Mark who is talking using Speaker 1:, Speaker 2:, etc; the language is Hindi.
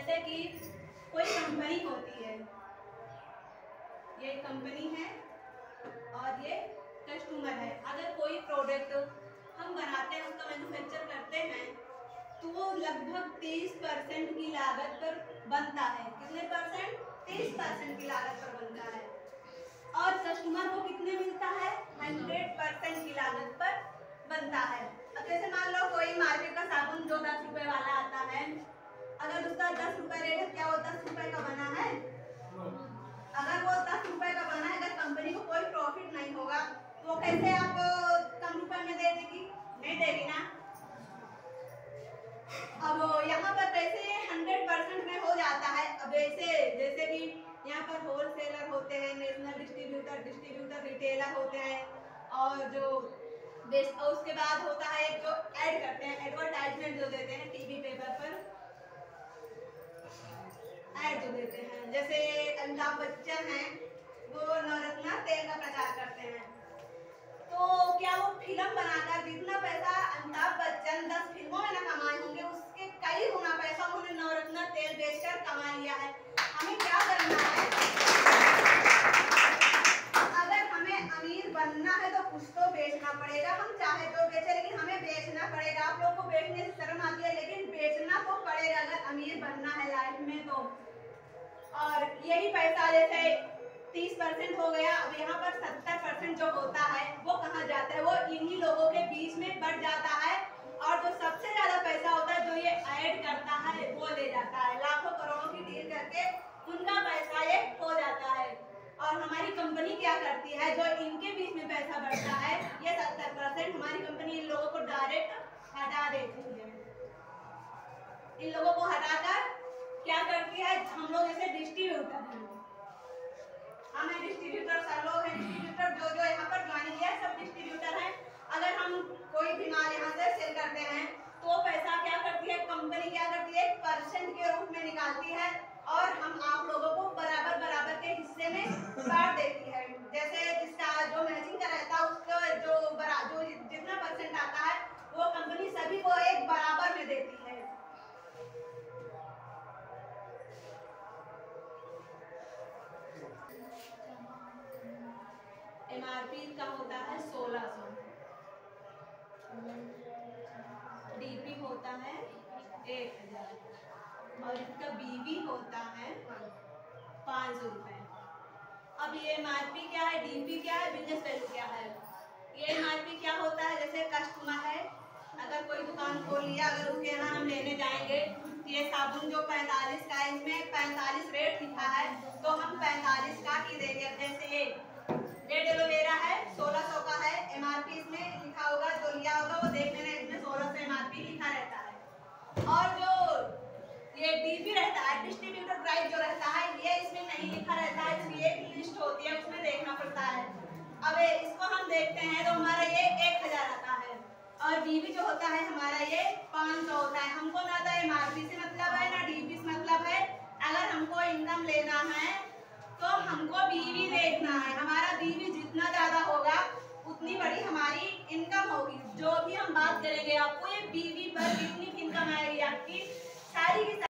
Speaker 1: जैसे कि कोई कंपनी होती है, ये कंपनी है और ये कस्टमर है। अगर कोई प्रोडक्ट हम बनाते हैं, उसका मैन्युफैक्चर करते हैं, तो वो लगभग 30% की लागत पर बनता है। कितने परसेंट? 30% की लागत पर बनता है। और कस्टमर को कितने मिलता है? 100% की लागत पर बनता है। अब जैसे मान लो कोई मार्केट का साबुन जो 10 रुपए वाला आता है, अगर उसका 10 रुपए रेट है, क्या वो 10 रुपए का बना है? अगर वो 10 रुपए का बना है, अगर कंपनी को कोई प्रॉफिट नहीं होगा, तो कैसे आप कम रुपए में दे देगी? नहीं देगी ना। अब यहाँ पर कैसे 100% में हो जाता है। अब जैसे कि यहाँ पर होलसेलर होते हैं, नेशनल डिस्ट्रीब्यूटर रिटेलर होते हैं, और जो उसके बाद होता है एक जो ऐड करते हैं, एडवर्टाइजमेंट जो देते हैं टीवी पेपर पर ऐड जो देते हैं। जैसे अमिताभ बच्चन हैं, वो नवरत्ना तेल का प्रचार करते हैं, तो क्या वो फिल्म बनाकर जितना पैसा अमिताभ बच्चन 10 फिल्मों में न कमाए होंगे, उसके कई गुना पैसा उन्होंने नवरत्ना तेल बेचकर कमा लिया है। हमें क्या करना है? अगर हमें अमीर बनना है तो कुछ तो बेचना पड़ेगा। हम चाहे तो बेचे, लेकिन हमें बेचना पड़ेगा। आप लोग को बेचने से शर्म आती है, लेकिन बेचना तो पड़ेगा अगर अमीर बनना है लाइफ में तो। और यही पैसा जैसे 30% हो गया, अब यहाँ पर 70% जो होता है वो कहाँ जाता है? वो इन्हीं लोगों के बीच में बढ़ जाता है, और जो सबसे ज्यादा पैसा होता है, जो ये ऐड करता है, वो ले जाता है। लाखों करोड़ों की डील करके उनका पैसा ये हो जाता है। और हमारी कंपनी क्या करती है? जो इनके बीच में पैसा बढ़ता है, ये 70% हमारी कंपनी इन लोगों को डायरेक्ट हटा देती है। इन लोगों को हटाकर क्या करती है? हम लोग जैसे डिस्ट्रीब्यूटर हैं, हमें डिस्ट्रीब्यूटर सर लोग हैं, डिस्ट्रीब्यूटर जो यहाँ पर ज्वाइन किया है सब डिस्ट्रीब्यूटर हैं। अगर हम कोई भी माल यहाँ से सेल करते हैं, तो पैसा क्या करती है कंपनी? क्या करती है? 1% के रूप में निकालती है, और हम आप लोगों को बराबर बराबर के हिस्से में बांट देती है। जैसे जिसका जो मैचिंग का रहता है, उसका जो जितना परसेंट आता है, वो कंपनी सभी को एक बराबर में देती है। एमआरपी का होता है 1600, डीपी होता है 1000, और इसका बीवी होता है 500 रुपए। अब ये एमआरपी क्या है, डीपी क्या है, बिजनेस वैल्यू क्या है? ये एमआरपी क्या होता है? जैसे कस्टमर है, अगर कोई दुकान खोल लिया, अगर उसके यहाँ हम लेने जाएंगे, ये साबुन जो 45 का, इसमें 45 रेट लिखा है, तो हम 45 का ही देंगे। जैसे ये रेड एलोवेरा है, 1600 का है, एमआरपी इसमें लिखा होगा, जो लिया होगा वो देख लेना, इसमें 1600 एमआरपी लिखा रहता है। और जो ये डीपी रहता है, डिस्ट्रीब्यूटर प्राइस जो रहता है, ये इसमें नहीं लिखा रहता है, इसकी एक लिस्ट होती है, उसमें देखना पड़ता है। अब इसको हम देखते हैं तो हमारा ये 1000 आता है, और डीपी जो होता है हमारा ये 500 होता है। हमको ना तो एमआरपी से मतलब है, ना डीपी से मतलब है। अगर हमको इनकम लेना है तो हमको बीवी देखना है। हमारा बीवी जितना ज्यादा होगा, उतनी बड़ी हमारी इनकम होगी। जो भी हम बात करेंगे, आपको ये बीवी पर कितनी इनकम आएगी, आपकी सारी की